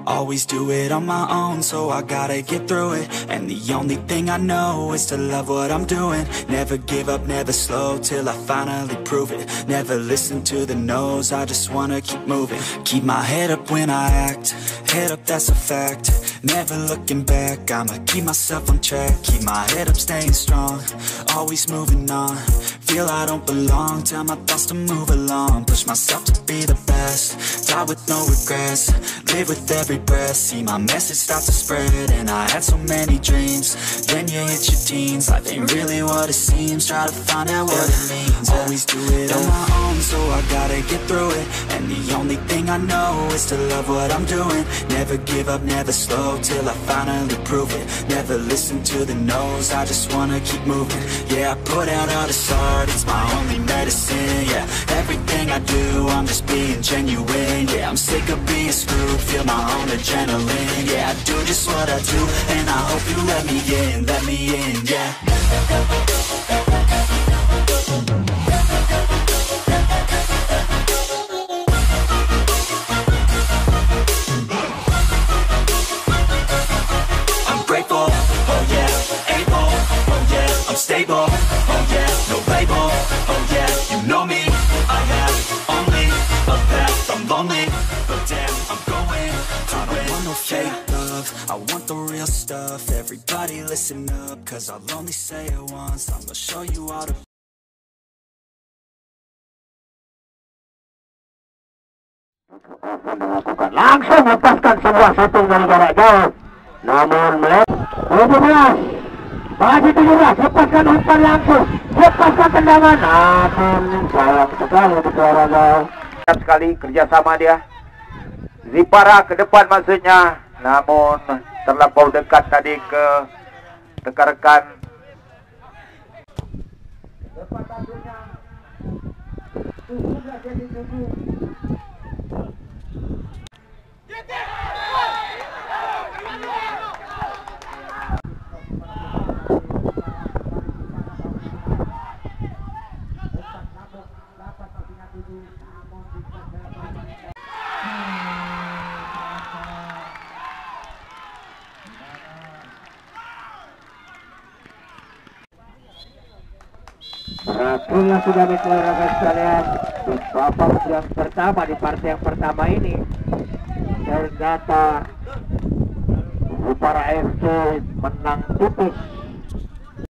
Always do it on my own, so I gotta get through it. And the only thing I know is to love what I'm doing. Never give up, never slow, till I finally prove it. Never listen to the no's, I just wanna keep moving. Keep my head up when I act, head up, that's a fact. Never looking back, I'ma keep myself on track. Keep my head up, staying strong, always moving on. Feel I don't belong, tell my thoughts to move along. Push myself to be the best, die with no regrets. Live with every breath, see my message start to spread. And I had so many dreams, then you hit your teens. Life ain't really what it seems, try to find out what it means. Always do it on my own, so I gotta get through it. And the only thing I know is to love what I'm doing. Never give up, never slow, till I finally prove it. Never listen to the no's, I just wanna keep moving. Yeah, I put out all this art, it's my only medicine. Yeah, everything I do, I'm just being genuine. Yeah, I'm sick of being screwed, feel my own adrenaline. Yeah, I do just what I do, and I hope you let me in, yeah. I'm grateful, oh yeah, able, oh yeah, I'm stable, oh yeah, no label, oh yeah, you know me, I have only a path, I'm lonely, but damn, I'm going to win. I don't want no fake love, I want the real stuff. Everybody listen up, cause I'll only say it once. I'm gonna show you all the langsung lepaskan sebuah shooting dari jarak jauh, namun melepas 17 bagi 17, lepaskan umpan langsung, lepaskan tendangan, namun sayang sekali untuk olahraga. Sekali kerjasama dia, Zifara ke depan maksudnya, namun terlampau dekat tadi ke rekan-rekan. Depan maksudnya, sudah jadi 7. Berakhirnya sudah olahraga sekalian, babak yang pertama di partai yang pertama ini. Ternyata ZIFARA FC menang tipis